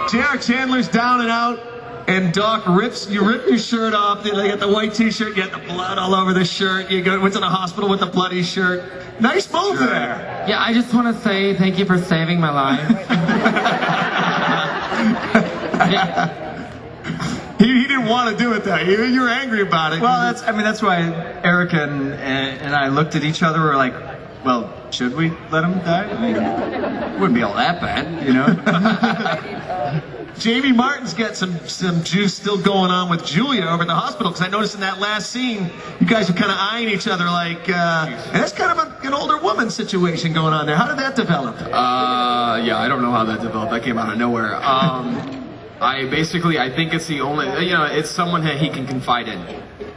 J.R. Chandler's down and out, and Doc you rip your shirt off, you get the white t-shirt, you get the blood all over the shirt, you went to the hospital with the bloody shirt. Nice move there. Yeah, I just want to say thank you for saving my life. He didn't want to do it though. You were angry about it. Well, that's why Erica and I looked at each other. We're like, well, should we let him die? I mean, it wouldn't be all that bad, you know. Jamie Martin's got some juice still going on with Julia over at the hospital, because I noticed in that last scene, you guys were kind of eyeing each other like, and that's kind of an older woman situation going on there. How did that develop? Yeah, I don't know how that developed. That came out of nowhere. I think it's the only, it's someone that he can confide in.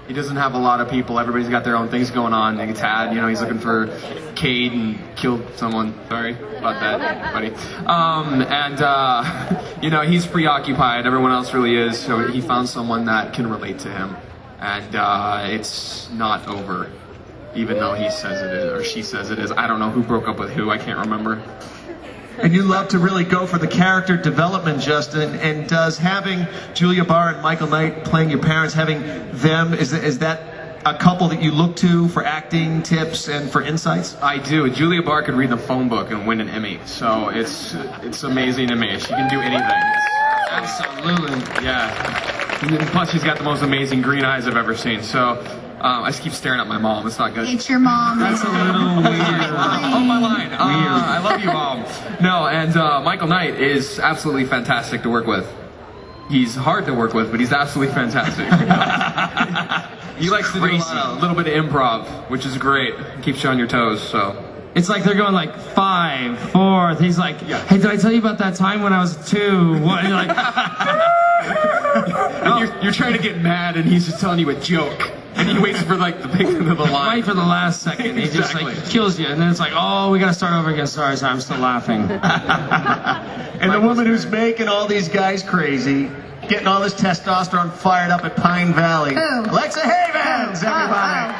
He doesn't have a lot of people. Everybody's got their own things going on. Like Tad, he's looking for Cade and killed someone. Sorry about that, buddy. He's preoccupied. Everyone else really is. So he found someone that can relate to him. And it's not over, even though he says it is, or she says it is. I don't know who broke up with who. I can't remember. And you love to really go for the character development, Justin. And does having Julia Barr and Michael Knight playing your parents, having them, is that a couple that you look to for acting tips and for insights? I do. Julia Barr could read the phone book and win an Emmy. So it's amazing to me. She can do anything. Absolutely. Yeah. Plus, she's got the most amazing green eyes I've ever seen. So I just keep staring at my mom. It's not good. It's your mom. That's a little weird. Oh, my line. I love you, Mom. No, and Michael Knight is absolutely fantastic to work with. He's hard to work with, but he's absolutely fantastic. He likes to do a little bit of improv, which is great. Keeps you on your toes, so. It's like they're going like 5, 4. He's like, hey, did I tell you about that time when I was 2? What? You're like, and you're trying to get mad, and he's just telling you a joke. And he waits for like the line. Right for the last second. He just like kills you, and then it's like, oh, we gotta start over again. Sorry, I'm still laughing. And the woman who's making all these guys crazy, getting all this testosterone fired up at Pine Valley. Who? Alexa Havins, everybody.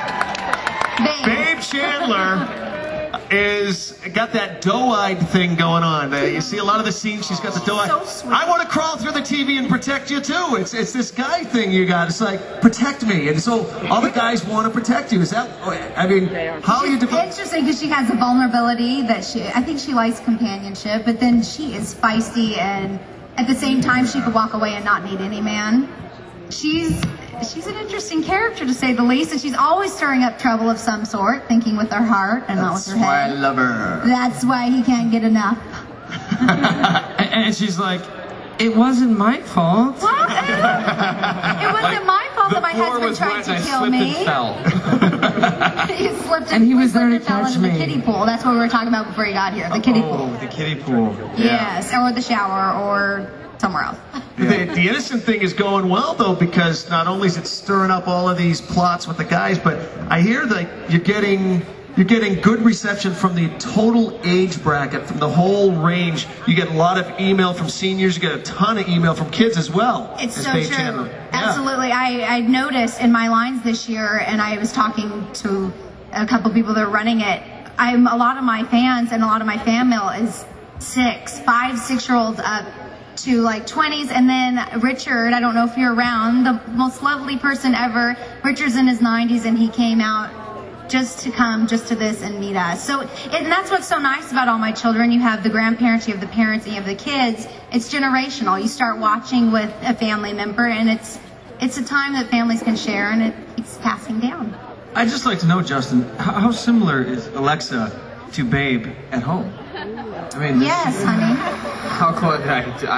Babe Chandler is got that doe-eyed thing going on. You see a lot of the scenes, she's got the doe-eyed. So sweet. I want to crawl through the TV and protect you too. It's this guy thing you got. It's like, protect me. And so all the guys want to protect you. Is that, I mean, how are you It's interesting because she has a vulnerability that I think she likes companionship, but then she is feisty, and at the same time she could walk away and not need any man. She's an interesting character, to say the least, and she's always stirring up trouble of some sort, thinking with her heart and not with her head. That's why I love her. That's why he can't get enough. and she's like, it wasn't my fault. What? It wasn't my fault that my husband tried to kill me. He slipped And he was there to fell catch into the me. kiddie pool. That's what we were talking about before he got here. The kiddie pool. Oh, the kiddie pool. Yes, or the shower, or somewhere else. The innocent thing is going well, though, because not only is it stirring up all of these plots with the guys, but I hear that you're getting good reception from the total age bracket, from the whole range. You get a lot of email from seniors. You get a ton of email from kids as well. It's so true. Absolutely. I noticed in my lines this year, and I was talking to a couple people that are running it, a lot of my fans and a lot of my fan mail is 5, 6-year-olds up to like 20s, and then Richard, I don't know if you're around, the most lovely person ever. Richard's in his 90s, and he came out just to come just to this and meet us. So, and that's what's so nice about all my children. You have the grandparents, you have the parents, and you have the kids. It's generational. You start watching with a family member, and it's a time that families can share, and it keeps passing down. I'd just like to know, Justin, how similar is Alexa to Babe at home? I mean, yes, honey. How close?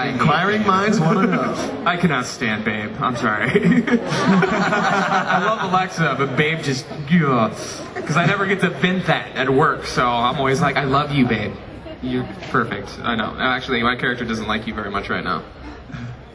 Inquiring minds want to know. I cannot stand Babe. I'm sorry. I love Alexa, but Babe just, because I never get to vent that at work. So I'm always like, I love you, Babe. You're perfect. I know. Actually, my character doesn't like you very much right now.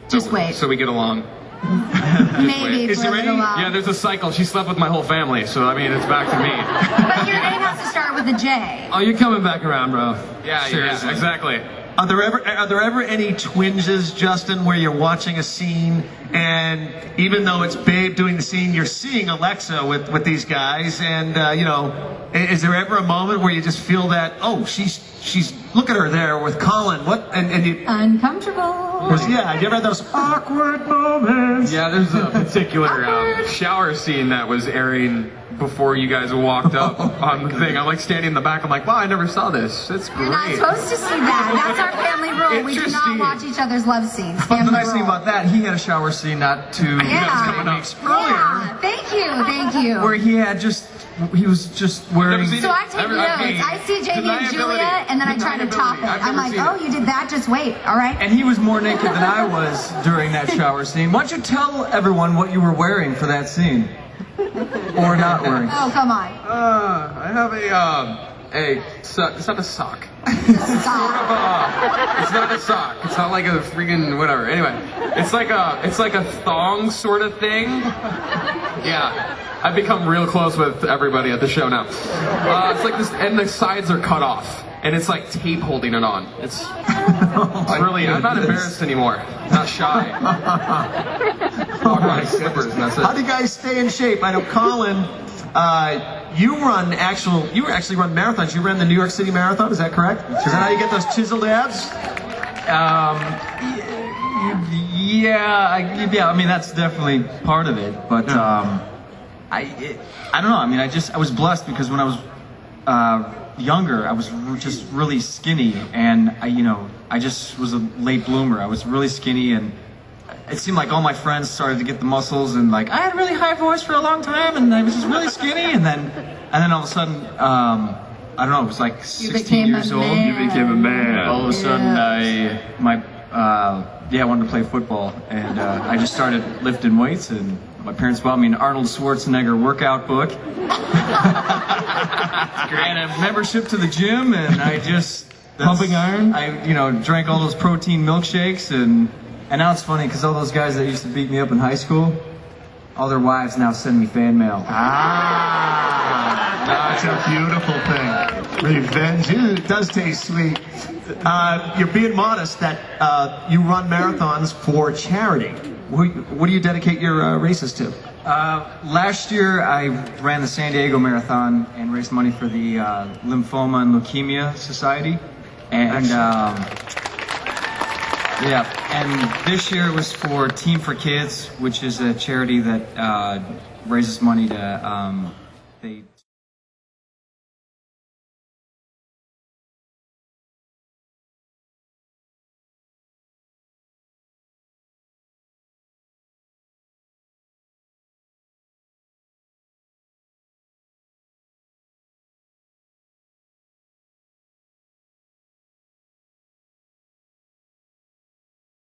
Just wait. So we get along. Maybe for a little while. Yeah, there's a cycle. She slept with my whole family, so I mean, it's back to me. But your name has to start with a J. Oh, you're coming back around, bro. Yeah, Seriously. yeah, exactly. Are there ever any twinges, Justin, where you're watching a scene and even though it's Babe doing the scene, you're seeing Alexa with these guys, and you know, is there ever a moment where you just feel that, oh, she's look at her there with Colin, what, and you Uncomfortable. yeah, you ever had those awkward moments? Yeah, there's a particular shower scene that was airing before you guys walked up on the thing. I'm like standing in the back. I'm like, wow, I never saw this. It's great. You're not supposed to see that. That's our family rule. We do not Interesting. watch each other's love scenes. But the Family nice thing rule. about that, he had a shower scene not too Yeah. weeks earlier, Yeah. Thank you. where he was just wearing. So I take notes. I see Jamie and Julia, and then I try to top it. I'm like, oh, you did that? Just wait. All right. And he was more naked than I was during that shower scene. Why don't you tell everyone what you were wearing for that scene? Or not wearing? Oh, come on. I have it's not a sock. Stop. It's not a sock. It's not like a freaking whatever. Anyway, it's like a thong sort of thing. Yeah, I've become real close with everybody at the show now. It's like this, and the sides are cut off, and it's like tape holding it on. It's really. I'm not embarrassed anymore. Not shy. Walk my slippers, and that's it. How do you guys stay in shape? I know Colin, you actually run marathons. You ran the New York City Marathon, is that correct? Is that how you get those chiseled abs? Yeah. I mean, that's definitely part of it. But I don't know. I mean, I was blessed because when I was younger, I was just really skinny, and I just was a late bloomer. I was really skinny, and it seemed like all my friends started to get the muscles, and like I had a really high voice for a long time, and I was just really skinny, and then all of a sudden, I don't know, it was like 16 years old. You became a man. All of a sudden, I wanted to play football, and I just started lifting weights, and my parents bought me an Arnold Schwarzenegger workout book, and a membership to the gym, and I just Pumping iron. I drank all those protein milkshakes, and now it's funny because all those guys that used to beat me up in high school, all their wives now send me fan mail. That's a beautiful thing. Revenge, it does taste sweet. You're being modest that you run marathons for charity. What do you dedicate your races to? Last year, I ran the San Diego Marathon and raised money for the Lymphoma and Leukemia Society. And and this year it was for Team for Kids, which is a charity that raises money to